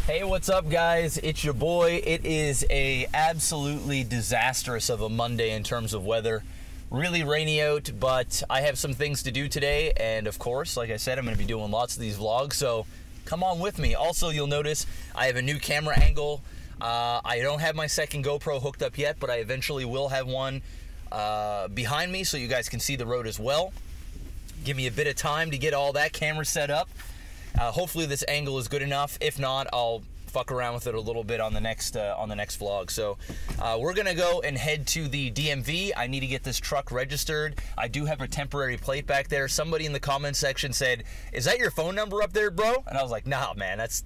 Hey, what's up, guys? It's your boy. It is a absolutely disastrous of a Monday in terms of weather. Really rainy out, but I have some things to do today, and of course, like I said, I'm going to be doing lots of these vlogs, so come on with me. Also, you'll notice I have a new camera angle. I don't have my second GoPro hooked up yet, but I eventually will have one behind me so you guys can see the road as well. Give me a bit of time to get all that camera set up. Hopefully this angle is good enough. If not, I'll fuck around with it a little bit on the next vlog. So we're gonna go and head to the DMV. I need to get this truck registered. I do have a temporary plate back there. Somebody in the comment section said, "Is that your phone number up there, bro?" And I was like, "Nah, man, that's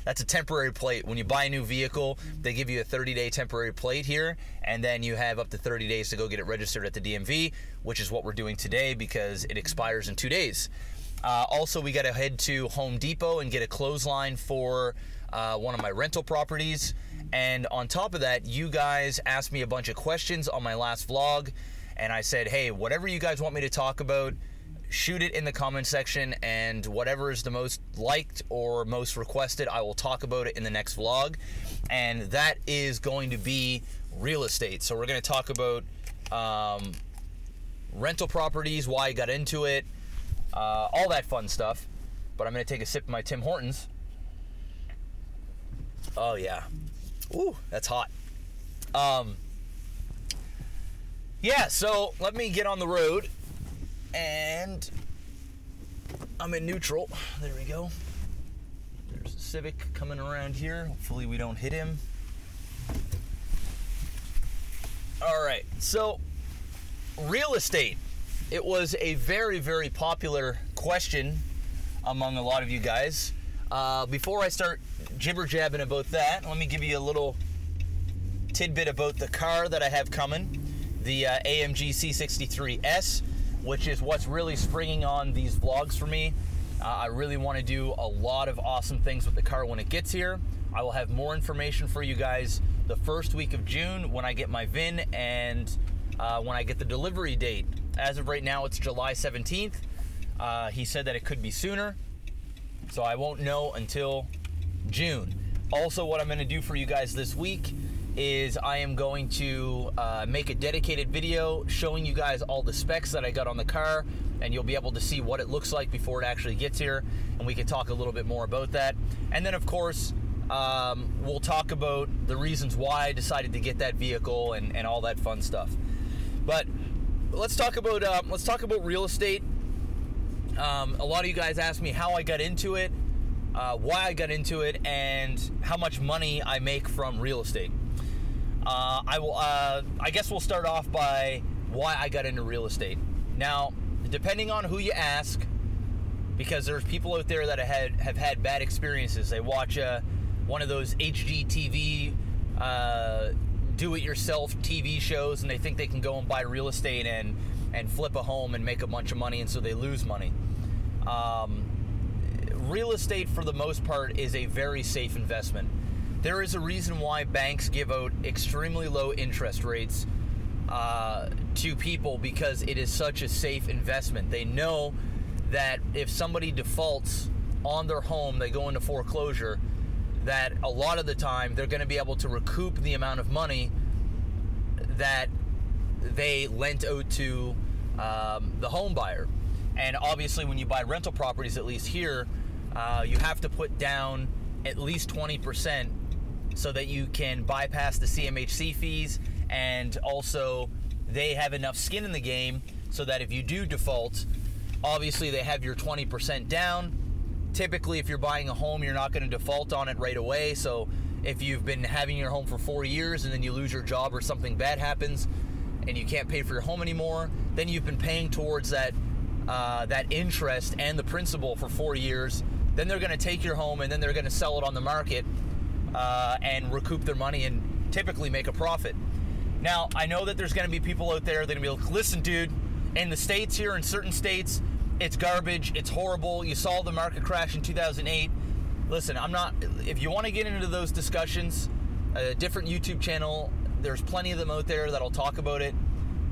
a temporary plate. When you buy a new vehicle, they give you a 30-day temporary plate here, and then you have up to 30 days to go get it registered at the DMV, which is what we're doing today because it expires in 2 days. Also, we got to head to Home Depot and get a clothesline for one of my rental properties. And on top of that, you guys asked me a bunch of questions on my last vlog, and I said, hey, whatever you guys want me to talk about, shoot it in the comment section, and whatever is the most liked or most requested, I will talk about it in the next vlog. And that is going to be real estate. So we're going to talk about rental properties, why I got into it, all that fun stuff. But I'm going to take a sip of my Tim Hortons. Oh yeah. Ooh, that's hot. Yeah, so let me get on the road. And I'm in neutral. There we go. There's a Civic coming around here. Hopefully we don't hit him. All right, so real estate. It was a very, very popular question among a lot of you guys. Before I start jibber-jabbing about that, let me give you a little tidbit about the car that I have coming, the AMG C63S, which is what's really springing on these vlogs for me. I really want to do a lot of awesome things with the car when it gets here. I will have more information for you guys the first week of June when I get my VIN and when I get the delivery date. As of right now, it's July 17th. He said that it could be sooner, so I won't know until June. Also, what I'm going to do for you guys this week is I am going to make a dedicated video showing you guys all the specs that I got on the car, and you'll be able to see what it looks like before it actually gets here, and we can talk a little bit more about that. And then, of course, we'll talk about the reasons why I decided to get that vehicle and all that fun stuff. But let's talk about real estate. A lot of you guys asked me how I got into it, why I got into it, and how much money I make from real estate. I guess we'll start off by why I got into real estate. Now, depending on who you ask, because there's people out there that have had bad experiences. They watch one of those HGTV do-it-yourself TV shows, and they think they can go and buy real estate and flip a home and make a bunch of money, and so they lose money. Real estate, for the most part, is a very safe investment. There is a reason why banks give out extremely low interest rates to people, because it is such a safe investment. They know that if somebody defaults on their home, they go into foreclosure, that a lot of the time they're going to be able to recoup the amount of money that they lent out to the home buyer. And obviously when you buy rental properties, at least here, you have to put down at least 20% so that you can bypass the CMHC fees, and also they have enough skin in the game so that if you do default, obviously they have your 20% down. Typically, if you're buying a home, you're not going to default on it right away. So if you've been having your home for 4 years and then you lose your job or something bad happens and you can't pay for your home anymore, then you've been paying towards that interest and the principal for 4 years. Then they're going to take your home and then they're going to sell it on the market and recoup their money and typically make a profit. Now, I know that there's going to be people out there that are going to be like, listen, dude, in the States here, in certain states, it's garbage, it's horrible, you saw the market crash in 2008. Listen, if you want to get into those discussions, a different YouTube channel, there's plenty of them out there that'll talk about it.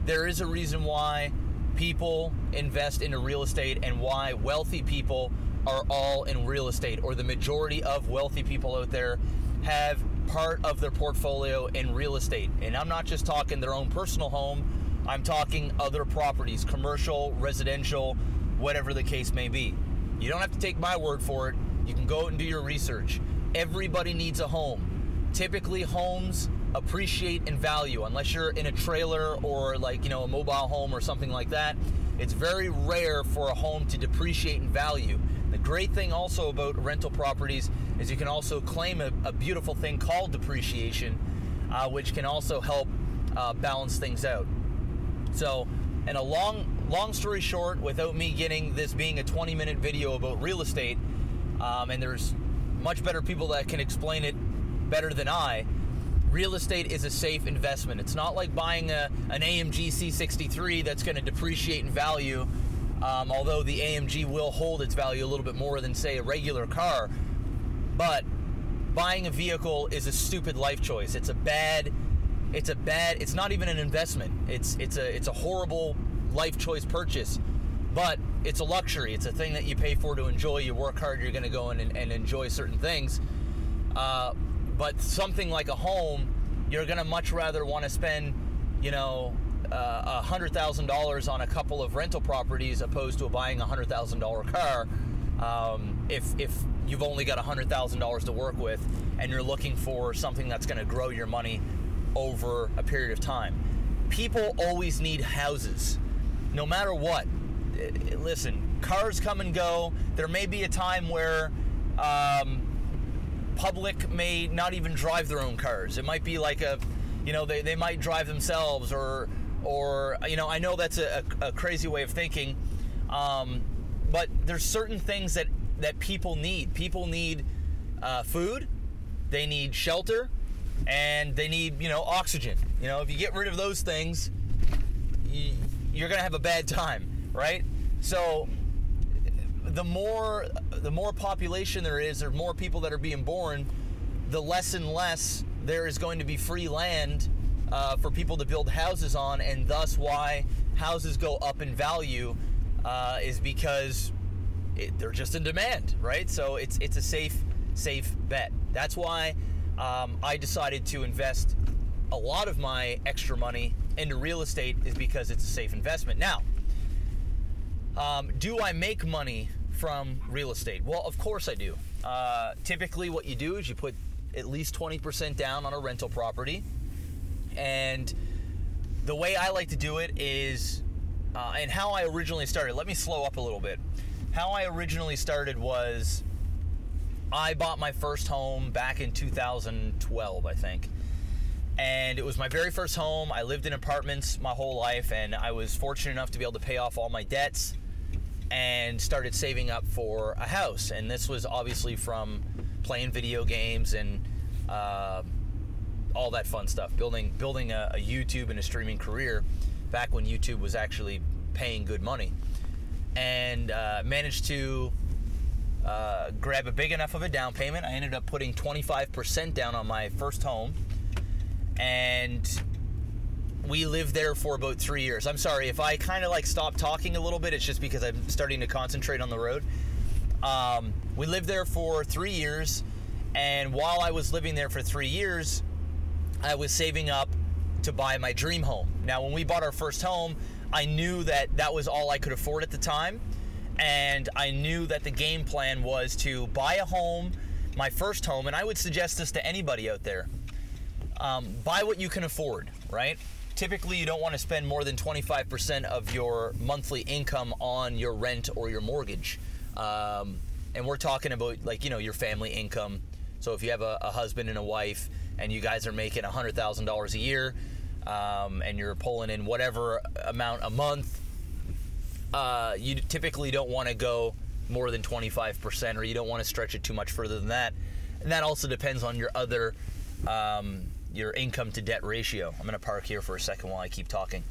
There is a reason why people invest into real estate and why wealthy people are all in real estate, or the majority of wealthy people out there have part of their portfolio in real estate. And I'm not just talking their own personal home, I'm talking other properties, commercial, residential, whatever the case may be. You don't have to take my word for it. You can go out and do your research. Everybody needs a home. Typically, homes appreciate in value, unless you're in a trailer or like, a mobile home or something like that. It's very rare for a home to depreciate in value. The great thing also about rental properties is you can also claim a beautiful thing called depreciation, which can also help balance things out. So, and a long story short, without me getting this being a 20-minute video about real estate, and there's much better people that can explain it better than I, real estate is a safe investment. It's not like buying an AMG C63 that's going to depreciate in value, although the AMG will hold its value a little bit more than, say, a regular car. But buying a vehicle is a stupid life choice. It's not even an investment. It's a horrible life choice purchase, but it's a luxury. It's a thing that you pay for to enjoy. You work hard, you're going to go in and enjoy certain things. But something like a home, you're going to much rather want to spend, $100,000 on a couple of rental properties opposed to buying a $100,000 car. If you've only got $100,000 to work with and you're looking for something that's going to grow your money over a period of time. People always need houses, no matter what. Listen, cars come and go. There may be a time where public may not even drive their own cars. It might be like they might drive themselves, or I know that's a crazy way of thinking, but there's certain things that people need. People need food, they need shelter, and they need oxygen. If you get rid of those things, you're gonna have a bad time, right? So the more population there is, or more people that are being born, the less and less there is going to be free land for people to build houses on, and thus why houses go up in value is because they're just in demand, right? So it's a safe bet. That's why I decided to invest a lot of my extra money into real estate, is because it's a safe investment. Now, do I make money from real estate? Well, of course I do. Typically what you do is you put at least 20% down on a rental property. And the way I like to do it is, and how I originally started, let me slow up a little bit. How I originally started was, I bought my first home back in 2012, I think. And it was my very first home. I lived in apartments my whole life, and I was fortunate enough to be able to pay off all my debts and started saving up for a house. And this was obviously from playing video games and all that fun stuff, building a YouTube and a streaming career back when YouTube was actually paying good money. And managed to grab a big enough of a down payment. I ended up putting 25% down on my first home, and we lived there for about 3 years. I'm sorry if I kind of like stop talking a little bit. It's just because I'm starting to concentrate on the road. We lived there for 3 years, and while I was living there for 3 years, I was saving up to buy my dream home. Now, when we bought our first home, I knew that that was all I could afford at the time, and I knew that the game plan was to buy a home, my first home, and I would suggest this to anybody out there. Buy what you can afford, right? Typically, you don't want to spend more than 25% of your monthly income on your rent or your mortgage. And we're talking about, like, your family income. So if you have a husband and a wife and you guys are making $100,000 a year, and you're pulling in whatever amount a month, you typically don't want to go more than 25%, or you don't want to stretch it too much further than that. And that also depends on your other your income to debt ratio. I'm going to park here for a second while I keep talking.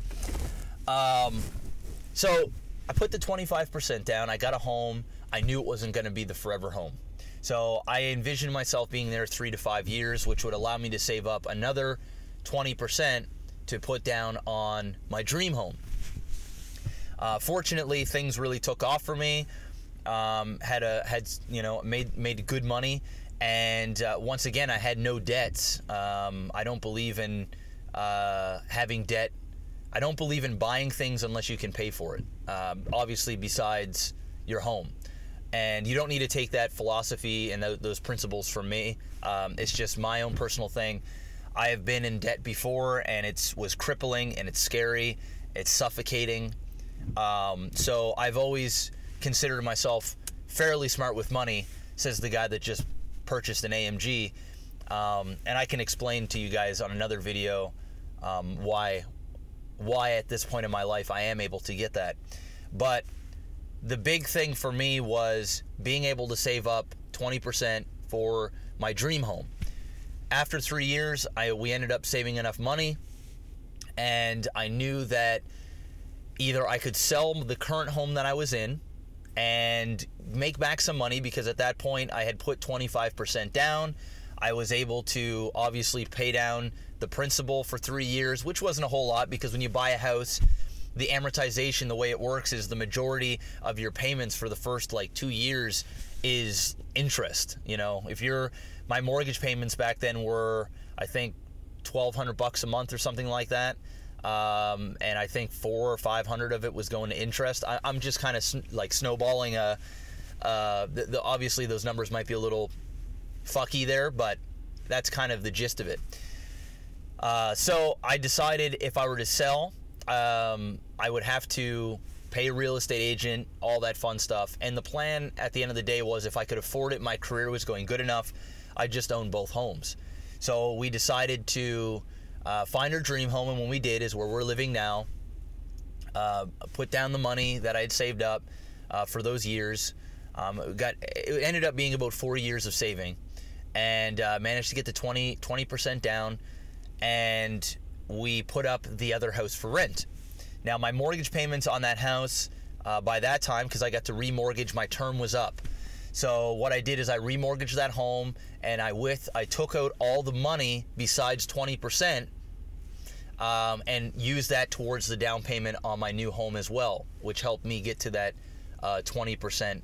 So I put the 25% down. I got a home. I knew it wasn't going to be the forever home. So I envisioned myself being there 3 to 5 years, which would allow me to save up another 20% to put down on my dream home. Fortunately, things really took off for me, had made good money, and once again I had no debts. I don't believe in having debt. I don't believe in buying things unless you can pay for it. Obviously, besides your home. And you don't need to take that philosophy and those principles from me. It's just my own personal thing. I have been in debt before, and it was crippling, and it's scary. It's suffocating. So I've always considered myself fairly smart with money, says the guy that just purchased an AMG. And I can explain to you guys on another video why at this point in my life I am able to get that. But the big thing for me was being able to save up 20% for my dream home. After 3 years, we ended up saving enough money, and I knew that either I could sell the current home that I was in and make back some money, because at that point I had put 25% down. I was able to obviously pay down the principal for 3 years, which wasn't a whole lot, because when you buy a house, the amortization, the way it works is the majority of your payments for the first like 2 years is interest. You know, my mortgage payments back then were, I think, $1,200 a month or something like that. And I think $400 or $500 of it was going to interest. I'm just kind of like snowballing. Obviously those numbers might be a little fucky there, but that's kind of the gist of it. So I decided if I were to sell, I would have to pay a real estate agent, all that fun stuff. And the plan at the end of the day was, if I could afford it, my career was going good enough, I'd just own both homes. So we decided to find our dream home, and when we did is where we're living now. Put down the money that I had saved up for those years. It ended up being about 4 years of saving, and managed to get the 20% down, and we put up the other house for rent. Now, my mortgage payments on that house, by that time, because I got to remortgage, my term was up. So what I did is I remortgaged that home, and I took out all the money besides 20%, and used that towards the down payment on my new home as well, which helped me get to that 20%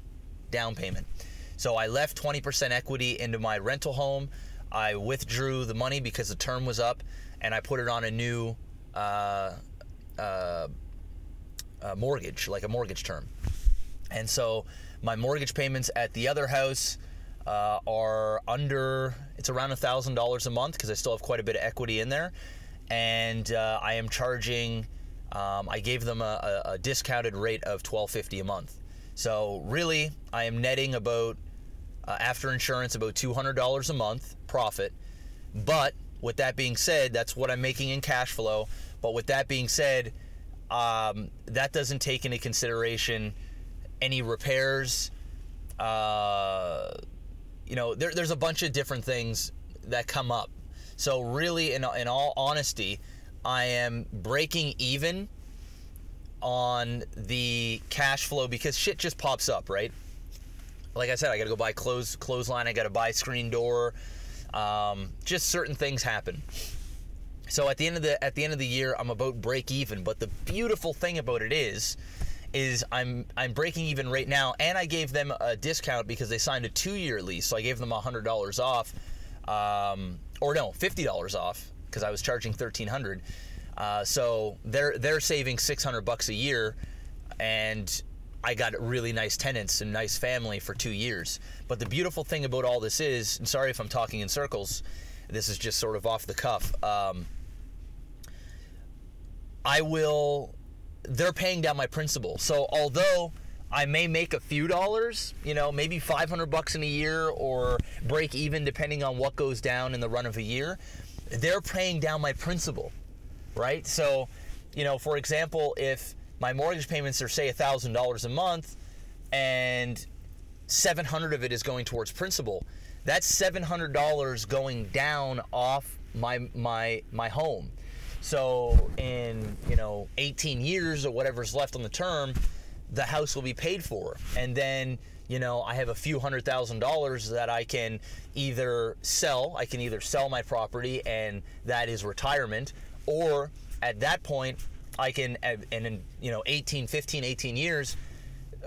down payment. So I left 20% equity into my rental home. I withdrew the money because the term was up, and I put it on a new mortgage, like a mortgage term. And so my mortgage payments at the other house are it's around $1,000 a month, because I still have quite a bit of equity in there. And I am charging, I gave them a discounted rate of $1,250 a month. So really, I am netting about, after insurance, about $200 a month profit. But with that being said, that's what I'm making in cash flow. But with that being said, that doesn't take into consideration any repairs. There's a bunch of different things that come up. So really, in all honesty, I am breaking even on the cash flow, because shit just pops up, right? Like I said, I got to go buy clothesline. I got to buy screen door. Just certain things happen. So at the end of the year, I'm about break even. But the beautiful thing about it is I'm breaking even right now, and I gave them a discount because they signed a 2-year lease. So I gave them $100 off, or no, $50 off, because I was charging $1,300. So they're saving $600 a year, and I got really nice tenants and nice family for 2 years. But the beautiful thing about all this is, and sorry if I'm talking in circles, this is just sort of off the cuff. They're paying down my principal. So although I may make a few dollars, maybe $500 in a year, or break even depending on what goes down in the run of a year, they're paying down my principal, right? So, for example, if my mortgage payments are, say, $1,000 a month, and $700 of it is going towards principal, that's $700 going down off my home. So in 18 years or whatever's left on the term, the house will be paid for. And then I have a few $100,000 that I can either sell. I can either sell my property, and that is retirement, or at that point I can, and in 18 years,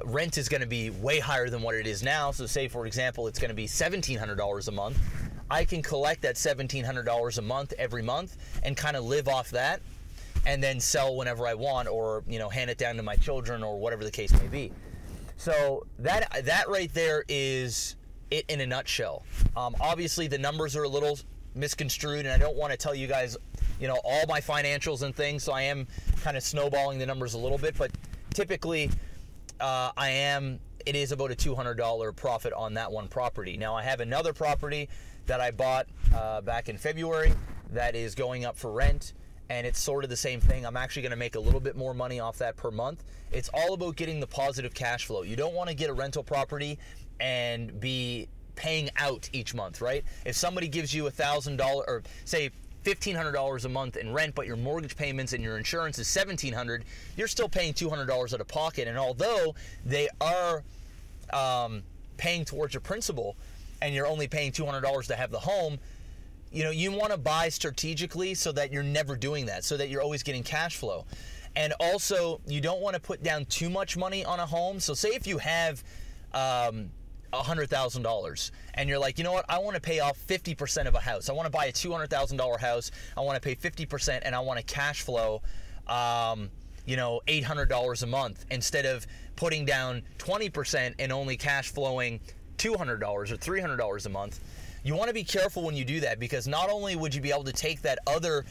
rent is going to be way higher than what it is now. So say, for example, it's going to be $1,700 a month. I can collect that $1,700 a month every month and kind of live off that, and then sell whenever I want, or, you know, hand it down to my children, or whatever the case may be. So that right there is it in a nutshell. Obviously, the numbers are a little misconstrued, and I don't want to tell you guys, you know, all my financials and things, so I am kind of snowballing the numbers a little bit, but typically it is about a $200 profit on that one property. Now, I have another property that I bought back in February that is going up for rent, and it's sort of the same thing. I'm actually going to make a little bit more money off that per month. It's all about getting the positive cash flow. You don't want to get a rental property and be paying out each month, right? If somebody gives you $1,000, or say $1,500 a month in rent, but your mortgage payments and your insurance is $1,700, you're still paying $200 out of pocket. And although they are paying towards your principal, and you're only paying $200 to have the home, you know, you want to buy strategically so that you're never doing that, so that you're always getting cash flow. And also, you don't want to put down too much money on a home. So say if you have $100,000 and you're like, you know what, I want to pay off 50% of a house. I want to buy a $200,000 house. I want to pay 50%, and I want to cash flow, you know, $800 a month, instead of putting down 20% and only cash flowing $200 or $300 a month. You want to be careful when you do that, because not only would you be able to take that other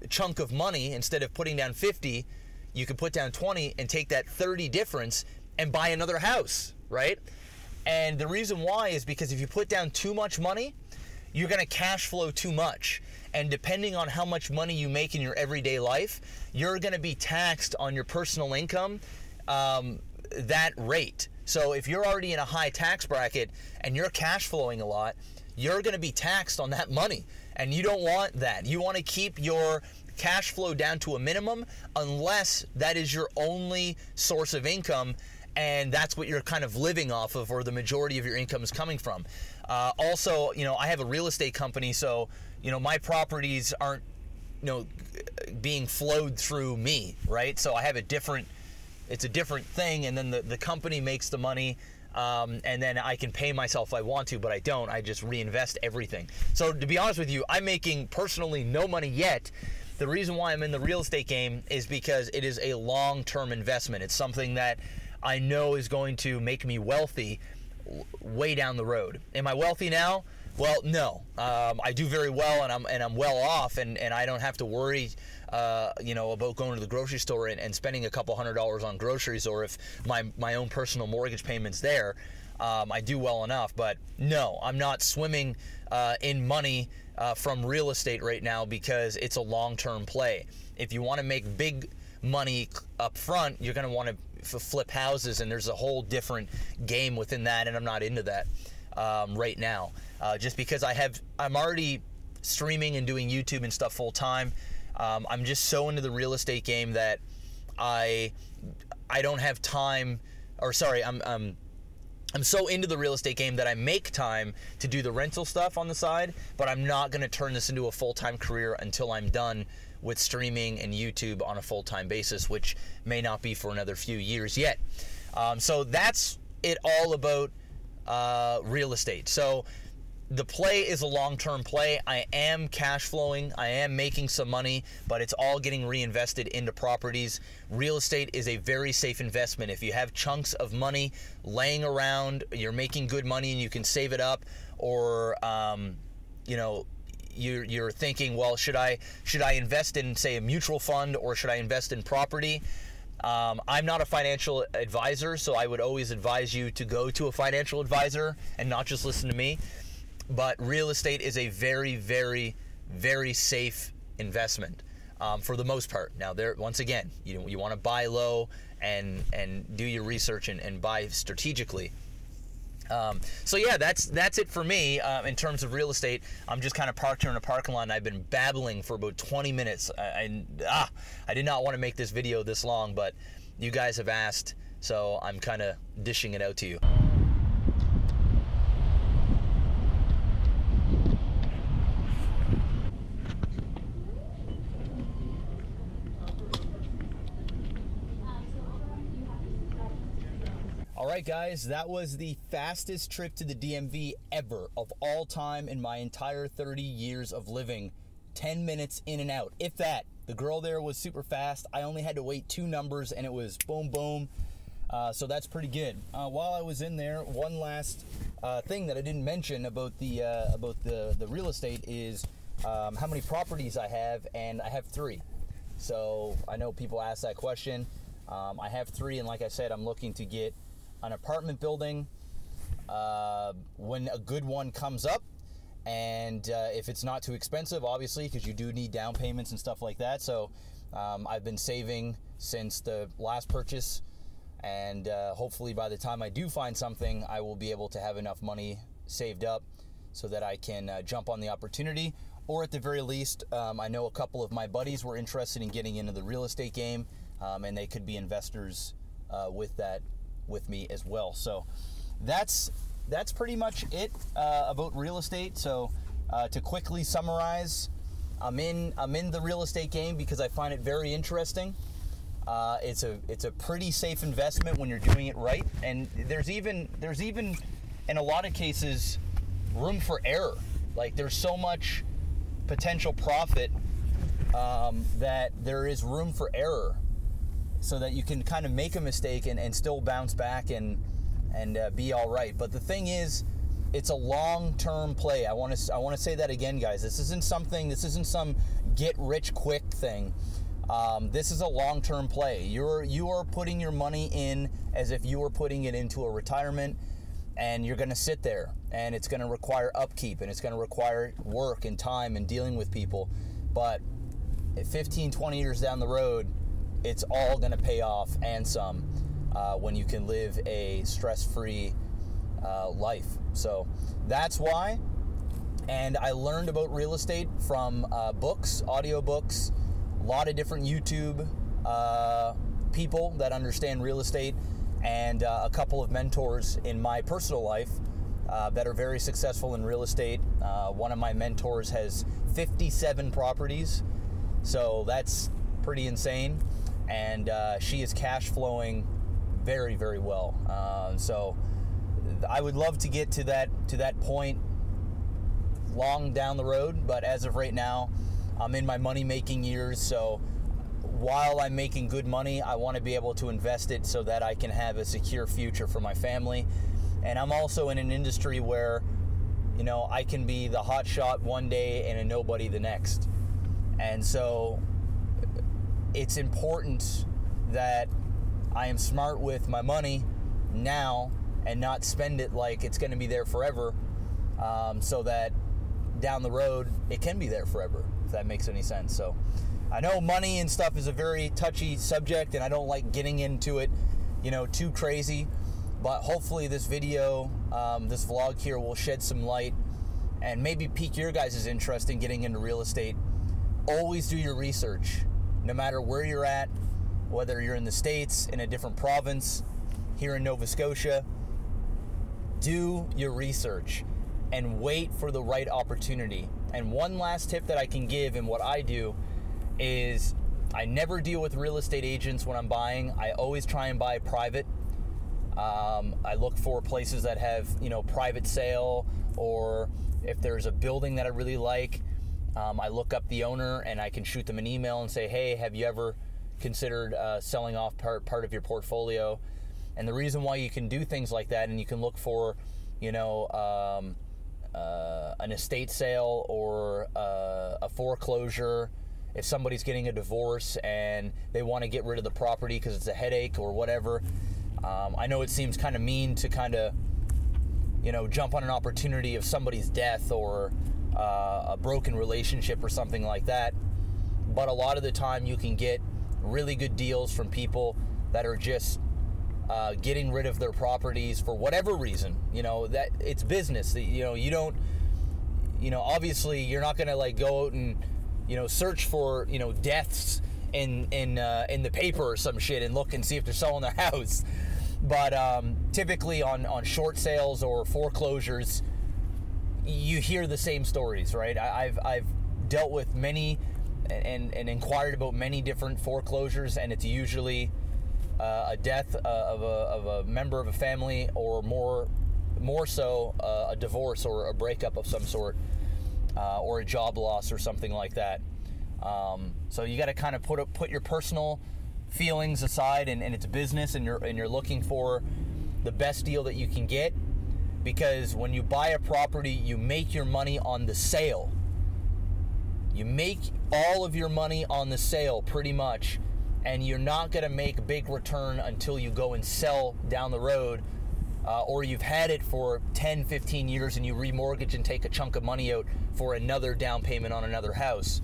chunk of money, instead of putting down 50, you could put down 20 and take that 30 difference and buy another house, right? And the reason why is because if you put down too much money, you're going to cash flow too much. And depending on how much money you make in your everyday life, you're going to be taxed on your personal income that rate. So if you're already in a high tax bracket and you're cash flowing a lot, you're going to be taxed on that money. And you don't want that. You want to keep your cash flow down to a minimum, unless that is your only source of income, and that's what you're kind of living off of, or the majority of your income is coming from. Also, you know, I have a real estate company, so, you know, my properties aren't, you know, being flowed through me, right? So I have it's a different thing, and then the company makes the money, and then I can pay myself if I want to, but I don't. I just reinvest everything. So to be honest with you, I'm making personally no money yet. The reason why I'm in the real estate game is because it is a long-term investment. It's something that I know is going to make me wealthy way down the road. Am I wealthy now? Well, no. I do very well, and I'm well off, and I don't have to worry, you know, about going to the grocery store and spending a couple $100s on groceries, or if my own personal mortgage payment's there. I do well enough, but no, I'm not swimming in money from real estate right now, because it's a long-term play. If you want to make big money up front, you're going to want to flip houses, and there's a whole different game within that, and I'm not into that right now. Just because I'm already streaming and doing YouTube and stuff full time. I'm just so into the real estate game that I don't have time, or sorry, I'm so into the real estate game that I make time to do the rental stuff on the side, but I'm not going to turn this into a full-time career until I'm done with streaming and YouTube on a full-time basis, which may not be for another few years yet. So that's it all about real estate. So the play is a long-term play. I am cash flowing. I am making some money, but it's all getting reinvested into properties. Real estate is a very safe investment. If you have chunks of money laying around, you're making good money and you can save it up, or you know, you're thinking, well, should I invest in, say, a mutual fund, or should I invest in property? I'm not a financial advisor, so I would always advise you to go to a financial advisor and not just listen to me. But real estate is a very, very, very safe investment for the most part. Now, once again, you want to buy low and do your research and buy strategically. So yeah, that's it for me in terms of real estate. I'm just kind of parked here in a parking lot, and I've been babbling for about 20 minutes. I did not want to make this video this long, but you guys have asked, so I'm kind of dishing it out to you. right, guys, that was the fastest trip to the DMV ever of all time in my entire 30 years of living. 10 minutes in and out, if that. The girl there was super fast. I only had to wait 2 numbers and it was boom, boom. So that's pretty good. While I was in there, one last thing that I didn't mention about the real estate is how many properties I have, and I have 3. So I know people ask that question. I have 3, and like I said, I'm looking to get an apartment building when a good one comes up, and if it's not too expensive, obviously, because you do need down payments and stuff like that. So I've been saving since the last purchase, and hopefully by the time I do find something, I will be able to have enough money saved up so that I can jump on the opportunity. Or at the very least, I know a couple of my buddies were interested in getting into the real estate game, and they could be investors with me as well. So that's pretty much it about real estate. So to quickly summarize, I'm in the real estate game because I find it very interesting. It's a pretty safe investment when you're doing it right, and there's even in a lot of cases room for error. Like, there's so much potential profit that there is room for error, so that you can kind of make a mistake and still bounce back and be all right. But the thing is, it's a long-term play. I want to say that again, guys. This isn't some get-rich-quick thing. This is a long-term play. You are putting your money in as if you were putting it into a retirement, and you're going to sit there, and it's going to require upkeep, and it's going to require work and time and dealing with people. But at 15, 20 years down the road, it's all going to pay off and some when you can live a stress-free life. So that's why. And I learned about real estate from books, audiobooks, a lot of different YouTube people that understand real estate, and a couple of mentors in my personal life that are very successful in real estate. One of my mentors has 57 properties, so that's pretty insane, and she is cash flowing very, very well. So I would love to get to that point long down the road, but as of right now, I'm in my money-making years. So while I'm making good money, I want to be able to invest it so that I can have a secure future for my family. And I'm also in an industry where, you know, I can be the hot shot one day and a nobody the next. And so it's important that I am smart with my money now and not spend it like it's going to be there forever, so that down the road it can be there forever, if that makes any sense. So I know money and stuff is a very touchy subject, and I don't like getting into it, you know, too crazy. But hopefully this video, this vlog here, will shed some light and maybe pique your guys' interest in getting into real estate. Always do your research, no matter where you're at, whether you're in the States, in a different province, here in Nova Scotia. Do your research and wait for the right opportunity. And one last tip that I can give in what I do is I never deal with real estate agents when I'm buying. I always try and buy private. I look for places that have, you know, private sale, or if there's a building that I really like, I look up the owner and I can shoot them an email and say, hey, have you ever considered selling off part of your portfolio? And the reason why you can do things like that, and you can look for, you know, an estate sale or a foreclosure, if somebody's getting a divorce and they want to get rid of the property because it's a headache or whatever. I know it seems kind of mean to kind of, you know, jump on an opportunity of somebody's death or a broken relationship or something like that. But a lot of the time you can get really good deals from people that are just getting rid of their properties for whatever reason. You know, that it's business. You know, you don't, you know, obviously you're not going to like go out and, you know, search for, you know, deaths in the paper or some shit and look and see if they're selling their house. But typically on short sales or foreclosures, you hear the same stories, right? I've dealt with many and inquired about many different foreclosures, and it's usually a death of a member of a family, or more so a divorce or a breakup of some sort, or a job loss or something like that. So you got to kind of put your personal feelings aside, and it's business, and you're looking for the best deal that you can get, because when you buy a property, you make your money on the sale. You make all of your money on the sale pretty much, and you're not going to make a big return until you go and sell down the road, or you've had it for 10, 15 years and you remortgage and take a chunk of money out for another down payment on another house.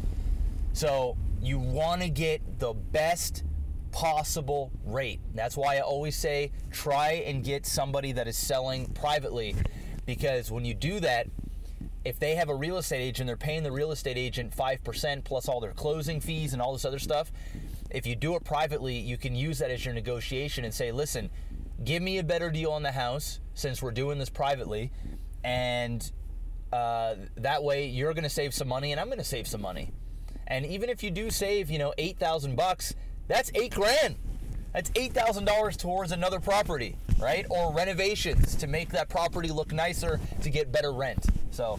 So you want to get the best possible rate. That's why I always say try and get somebody that is selling privately, because when you do that, if they have a real estate agent, they're paying the real estate agent 5% plus all their closing fees and all this other stuff. If you do it privately, you can use that as your negotiation and say, listen, give me a better deal on the house since we're doing this privately, and that way you're going to save some money and I'm going to save some money. And even if you do save, $8,000, that's $8,000. That's $8,000 towards another property, right? Or renovations to make that property look nicer, to get better rent. So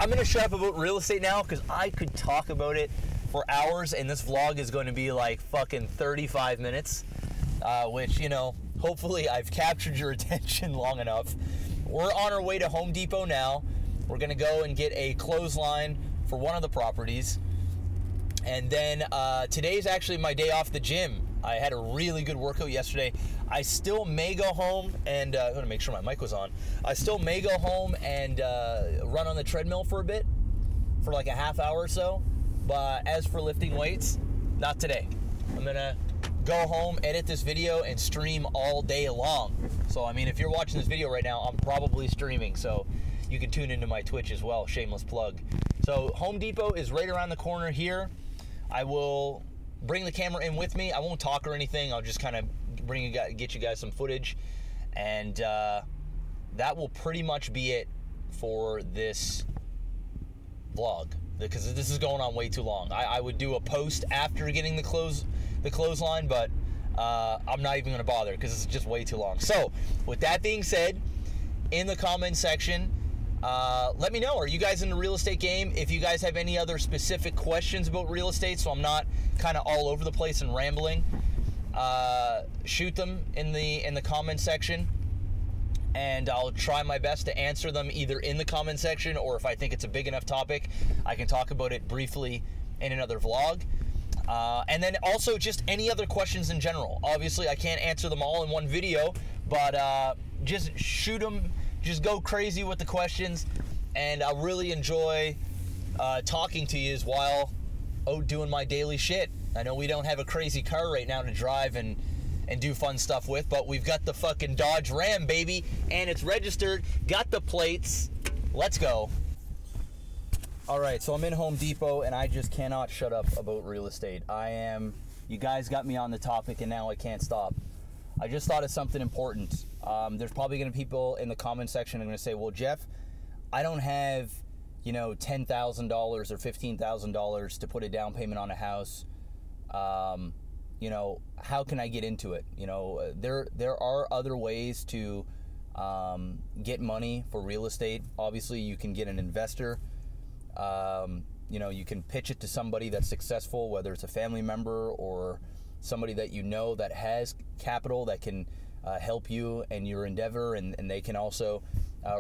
I'm going to shut up about real estate now, because I could talk about it for hours, and this vlog is going to be like fucking 35 minutes, which, hopefully I've captured your attention long enough. We're on our way to Home Depot now. We're going to go and get a clothesline for one of the properties. And then today's actually my day off the gym. I had a really good workout yesterday. I still may go home and I want to make sure my mic was on. I still may go home and run on the treadmill for a bit, for like a half hour or so. But as for lifting weights, not today. I'm gonna go home, edit this video, and stream all day long. So I mean, if you're watching this video right now, I'm probably streaming. So you can tune into my Twitch as well. Shameless plug. So Home Depot is right around the corner here. I will bring the camera in with me. I won't talk or anything. I'll just kind of get you guys some footage, and that will pretty much be it for this vlog, because this is going on way too long. I would do a post after getting the clothesline, but I'm not even going to bother because it's just way too long. So with that being said, in the comment section, let me know, are you guys in the real estate game? If you guys have any other specific questions about real estate, so I'm not kind of all over the place and rambling, shoot them in the comment section, and I'll try my best to answer them either in the comment section, or if I think it's a big enough topic, I can talk about it briefly in another vlog. And then also just any other questions in general. Obviously I can't answer them all in one video, but just shoot them. Just go crazy with the questions, and I really enjoy talking to you while doing my daily shit. I know we don't have a crazy car right now to drive and do fun stuff with, but we've got the fucking Dodge Ram, baby, and it's registered, got the plates. Let's go. All right, so I'm in Home Depot, and I just cannot shut up about real estate. You guys got me on the topic, and now I can't stop. I just thought of something important. There's probably going to be people in the comment section who are going to say, well, Jeff, I don't have, $10,000 or $15,000 to put a down payment on a house. How can I get into it? There are other ways to get money for real estate. Obviously, you can get an investor. You can pitch it to somebody that's successful, whether it's a family member or somebody that that has capital that can help you in your endeavor, and they can also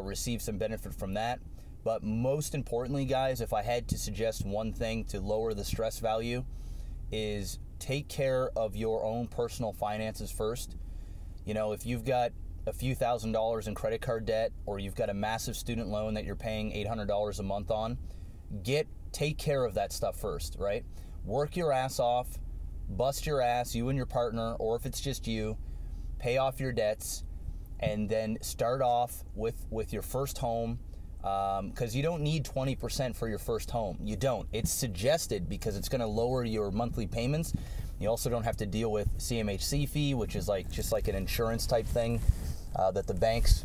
receive some benefit from that. But most importantly, guys, if I had to suggest one thing to lower the stress value, is take care of your own personal finances first. If you've got a few $1,000s in credit card debt, or you've got a massive student loan that you're paying $800 a month on, take care of that stuff first, right? Work your ass off, bust your ass, you and your partner, or if it's just you, pay off your debts, and then start off with your first home, because you don't need 20% for your first home. You don't. It's suggested because it's going to lower your monthly payments. You also don't have to deal with CMHC fee, which is just like an insurance type thing that the banks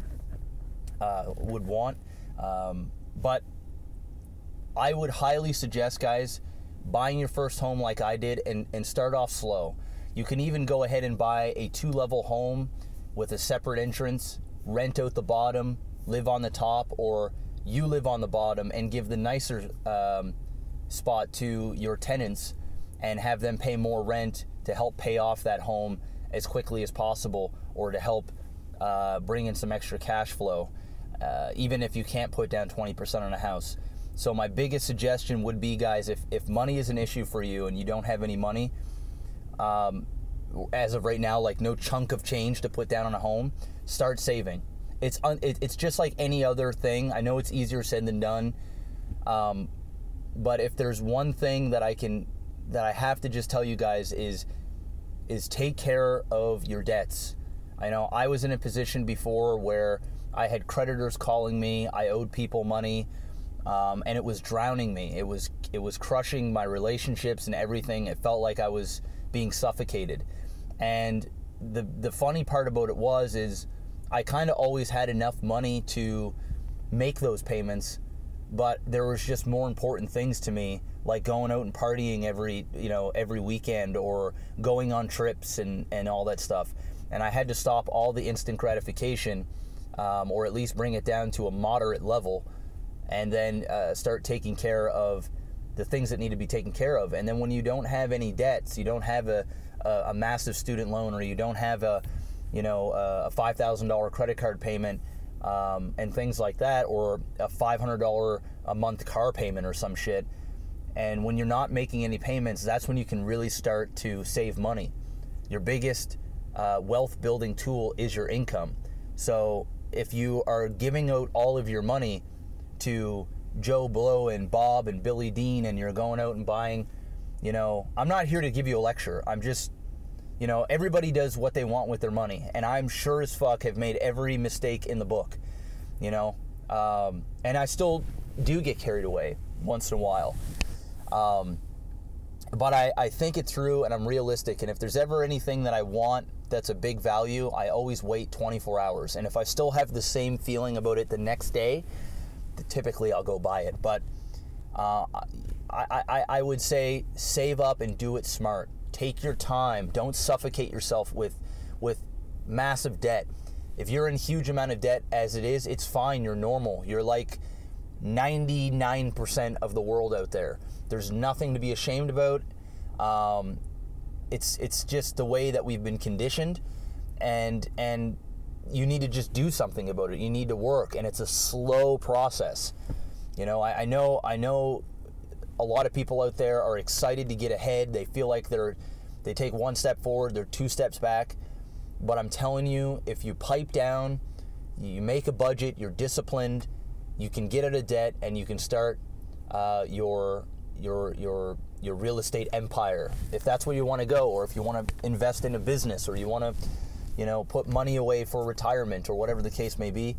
would want. But I would highly suggest, guys, buying your first home like I did, and start off slow. You can even go ahead and buy a 2-level home with a separate entrance, rent out the bottom, live on the top, or you live on the bottom and give the nicer spot to your tenants and have them pay more rent to help pay off that home as quickly as possible, or to help bring in some extra cash flow, even if you can't put down 20% on a house. So my biggest suggestion would be, guys, if money is an issue for you and you don't have any money, as of right now, like no chunk of change to put down on a home, start saving. It's just like any other thing. I know it's easier said than done, but if there's one thing that I have to just tell you guys is take care of your debts. I know I was in a position before where I had creditors calling me, I owed people money, and it was drowning me. It was crushing my relationships and everything. It felt like I was being suffocated. And the funny part about it is I kind of always had enough money to make those payments, but there was just more important things to me, like going out and partying every weekend, or going on trips and all that stuff. And I had to stop all the instant gratification, or at least bring it down to a moderate level, and then start taking care of the things that need to be taken care of. And then when you don't have any debts, you don't have a massive student loan, or you don't have a $5,000 credit card payment, and things like that, or a $500 a month car payment or some shit. And when you're not making any payments, that's when you can really start to save money. Your biggest wealth building tool is your income. So if you are giving out all of your money to Joe Blow and Bob and Billy Dean, and you're going out and buying, I'm not here to give you a lecture. I'm just, everybody does what they want with their money, and I'm sure as fuck have made every mistake in the book, and I still do get carried away once in a while. But I think it through, and I'm realistic, and if there's ever anything that I want that's a big value, I always wait 24 hours. And if I still have the same feeling about it the next day, typically I'll go buy it. But I would say save up and do it smart. Take your time. Don't suffocate yourself with massive debt. If you're in a huge amount of debt as it is, it's fine. You're normal. You're like 99% of the world out there. There's nothing to be ashamed about. It's just the way that we've been conditioned, and you need to just do something about it. You need to work, and it's a slow process. I know a lot of people out there are excited to get ahead. They feel like they take one step forward, they're 2 steps back. But I'm telling you, if you pipe down, you make a budget, you're disciplined, you can get out of debt, and you can start your real estate empire, if that's where you want to go, or if you want to invest in a business, or you want to, put money away for retirement, or whatever the case may be.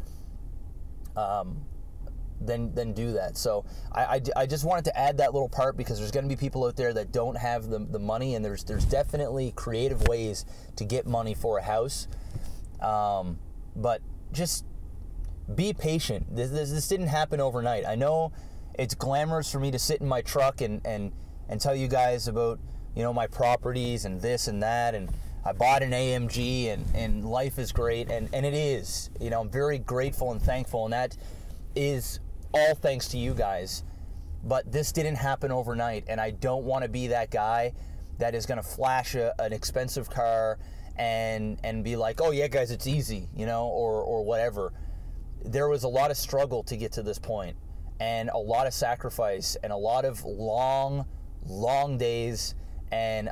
Then do that. So I just wanted to add that little part, because there's going to be people out there that don't have the money, and there's definitely creative ways to get money for a house. But just be patient. This didn't happen overnight. I know it's glamorous for me to sit in my truck and tell you guys about, my properties and this and that, and I bought an AMG and life is great, and it is. I'm very grateful and thankful, and that is all thanks to you guys. But this didn't happen overnight, and I don't want to be that guy that is going to flash an expensive car and be like, oh yeah guys, it's easy, or whatever. There was a lot of struggle to get to this point, and a lot of sacrifice, and a lot of long days, and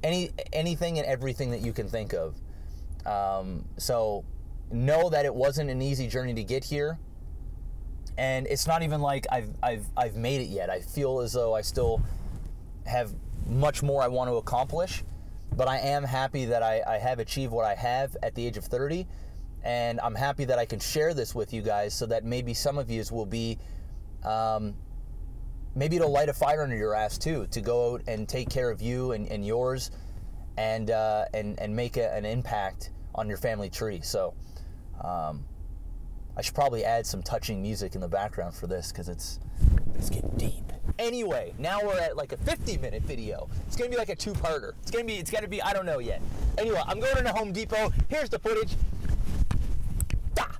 anything and everything that you can think of. So know that it wasn't an easy journey to get here, and it's not even like I've made it yet. I feel as though I still have much more I want to accomplish, but I am happy that I have achieved what I have at the age of 30, and I'm happy that I can share this with you guys, so that maybe some of you will be, maybe it'll light a fire under your ass too, to go out and take care of you and yours, and make an impact on your family tree. So I should probably add some touching music in the background for this, because it's getting deep. Anyway, now we're at like a 50-minute video. It's gonna be like a two-parter. It's gotta be, I don't know yet. Anyway, I'm going to Home Depot. Here's the footage. Ah.